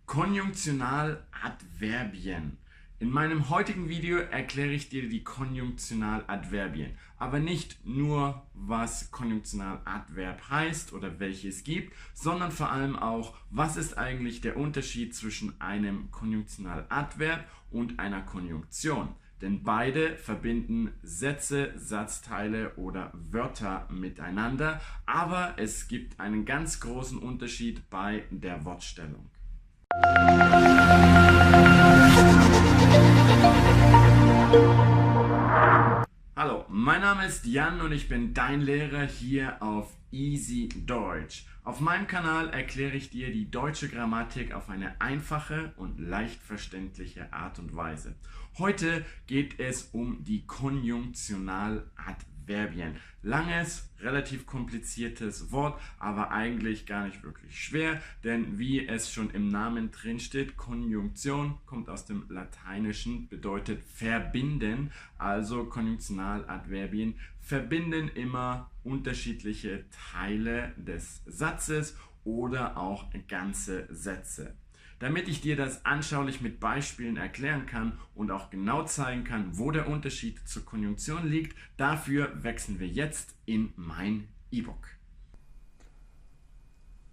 Konjunktionaladverbien. In meinem heutigen Video erkläre ich dir die Konjunktionaladverbien, aber nicht nur, was Konjunktionaladverb heißt oder welche es gibt, sondern vor allem auch, was ist eigentlich der Unterschied zwischen einem Konjunktionaladverb und einer Konjunktion. Denn beide verbinden Sätze, Satzteile oder Wörter miteinander, aber es gibt einen ganz großen Unterschied bei der Wortstellung. Hallo, mein Name ist Jan und ich bin dein Lehrer hier auf Easy Deutsch. Auf meinem Kanal erkläre ich dir die deutsche Grammatik auf eine einfache und leicht verständliche Art und Weise. Heute geht es um die Konjunktionaladverbien. Langes, relativ kompliziertes Wort, aber eigentlich gar nicht wirklich schwer, denn wie es schon im Namen drin steht, Konjunktion kommt aus dem Lateinischen, bedeutet verbinden, also Konjunktionaladverbien verbinden immer unterschiedliche Teile des Satzes oder auch ganze Sätze. Damit ich dir das anschaulich mit Beispielen erklären kann und auch genau zeigen kann, wo der Unterschied zur Konjunktion liegt, dafür wechseln wir jetzt in mein E-Book.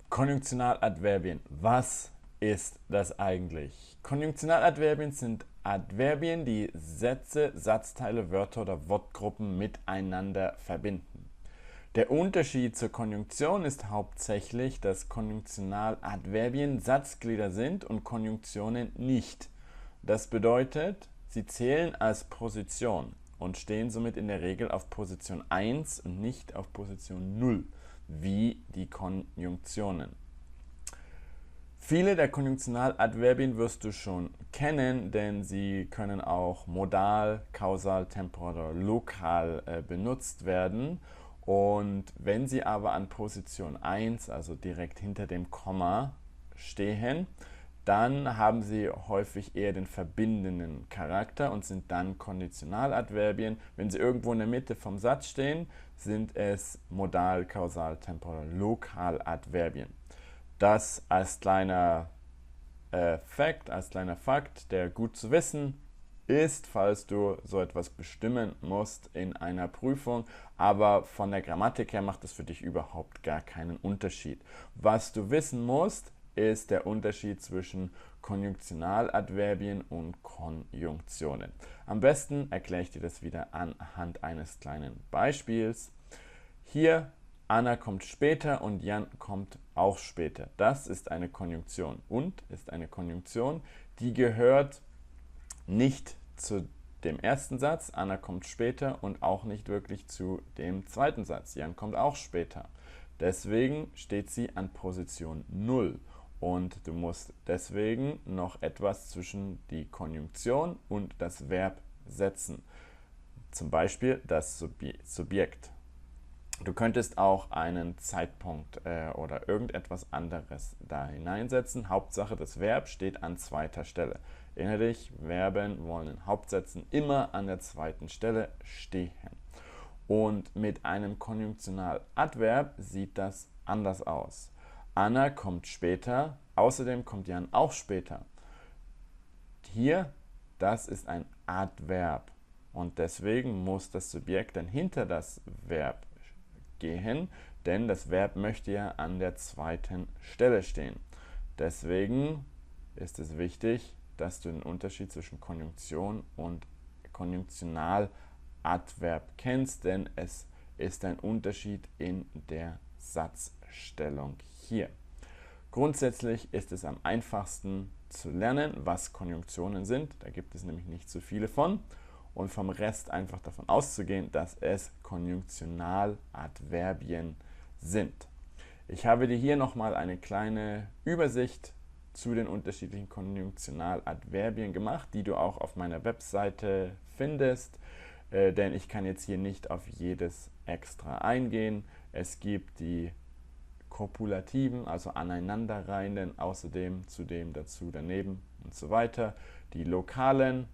Konjunktionaladverbien. Was ist das eigentlich? Konjunktionaladverbien sind Adverbien, die Sätze, Satzteile, Wörter oder Wortgruppen miteinander verbinden. Der Unterschied zur Konjunktion ist hauptsächlich, dass Konjunktionaladverbien Satzglieder sind und Konjunktionen nicht. Das bedeutet, sie zählen als Position und stehen somit in der Regel auf Position 1 und nicht auf Position 0, wie die Konjunktionen. Viele der Konjunktionaladverbien wirst du schon kennen, denn sie können auch modal, kausal, temporal oder lokal benutzt werden. Und wenn sie aber an Position 1, also direkt hinter dem Komma, stehen, dann haben sie häufig eher den verbindenden Charakter und sind dann Konditionaladverbien. Wenn sie irgendwo in der Mitte vom Satz stehen, sind es modal, kausal, temporal, lokaladverbien. Das als kleiner Fakt, der gut zu wissen ist, falls du so etwas bestimmen musst in einer Prüfung, aber von der Grammatik her macht es für dich überhaupt gar keinen Unterschied. Was du wissen musst, ist der Unterschied zwischen Konjunktionaladverbien und Konjunktionen. Am besten erkläre ich dir das wieder anhand eines kleinen Beispiels. Hier, Anna kommt später und Jan kommt auch später. Das ist eine Konjunktion und ist eine Konjunktion, die gehört nicht zu dem ersten Satz, Anna kommt später, und auch nicht wirklich zu dem zweiten Satz, Jan kommt auch später. Deswegen steht sie an Position 0 und du musst deswegen noch etwas zwischen die Konjunktion und das Verb setzen. Zum Beispiel das Subjekt. Du könntest auch einen Zeitpunkt oder irgendetwas anderes da hineinsetzen. Hauptsache, das Verb steht an zweiter Stelle. Erinnere dich, Verben wollen in Hauptsätzen immer an der zweiten Stelle stehen. Und mit einem Konjunktionaladverb sieht das anders aus. Anna kommt später, außerdem kommt Jan auch später. Hier, das ist ein Adverb und deswegen muss das Subjekt dann hinter das Verb gehen, denn das Verb möchte ja an der zweiten Stelle stehen. Deswegen ist es wichtig, dass du den Unterschied zwischen Konjunktion und Konjunktionaladverb kennst, denn es ist ein Unterschied in der Satzstellung hier. Grundsätzlich ist es am einfachsten zu lernen, was Konjunktionen sind. Da gibt es nämlich nicht so viele von. Und vom Rest einfach davon auszugehen, dass es Konjunktionaladverbien sind. Ich habe dir hier nochmal eine kleine Übersicht zu den unterschiedlichen Konjunktionaladverbien gemacht, die du auch auf meiner Webseite findest, denn ich kann jetzt hier nicht auf jedes extra eingehen. Es gibt die kopulativen, also aneinanderreihenden, außerdem, zudem, dazu, daneben und so weiter. Die lokalen,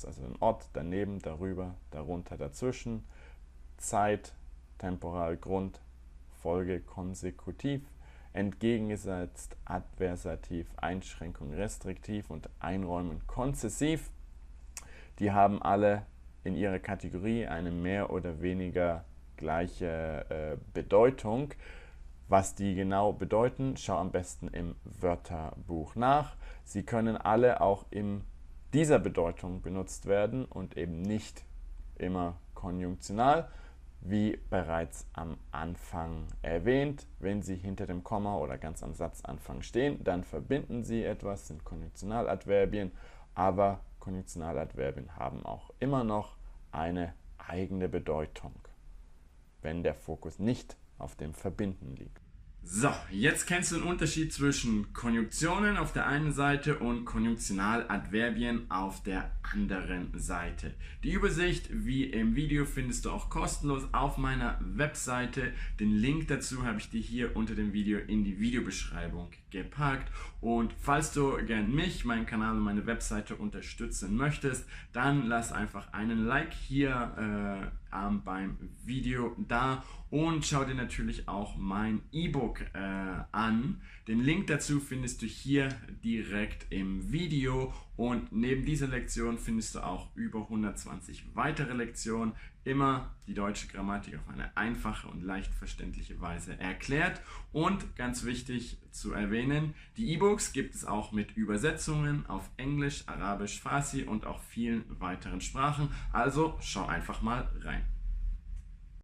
also ein Ort, daneben, darüber, darunter, dazwischen, Zeit, Temporal, Grund, Folge, konsekutiv, entgegengesetzt Adversativ, Einschränkung restriktiv und Einräumen konzessiv. Die haben alle in ihrer Kategorie eine mehr oder weniger gleiche Bedeutung. Was die genau bedeuten, schau am besten im Wörterbuch nach. Sie können alle auch in dieser Bedeutung benutzt werden und eben nicht immer konjunktional. Wie bereits am Anfang erwähnt, wenn sie hinter dem Komma oder ganz am Satzanfang stehen, dann verbinden sie etwas, sind Konjunktionaladverbien, aber Konjunktionaladverbien haben auch immer noch eine eigene Bedeutung, wenn der Fokus nicht auf dem Verbinden liegt. So, jetzt kennst du den Unterschied zwischen Konjunktionen auf der einen Seite und Konjunktionaladverbien auf der anderen Seite. Die Übersicht wie im Video findest du auch kostenlos auf meiner Webseite. Den Link dazu habe ich dir hier unter dem Video in die Videobeschreibung gepackt. Und falls du gern mich, meinen Kanal und meine Webseite unterstützen möchtest, dann lass einfach einen Like hier beim Video da und schau dir natürlich auch mein E-Book an. Den Link dazu findest du hier direkt im Video und neben dieser Lektion findest du auch über 120 weitere Lektionen, immer die deutsche Grammatik auf eine einfache und leicht verständliche Weise erklärt. Und ganz wichtig zu erwähnen, die E-Books gibt es auch mit Übersetzungen auf Englisch, Arabisch, Farsi und auch vielen weiteren Sprachen. Also schau einfach mal rein.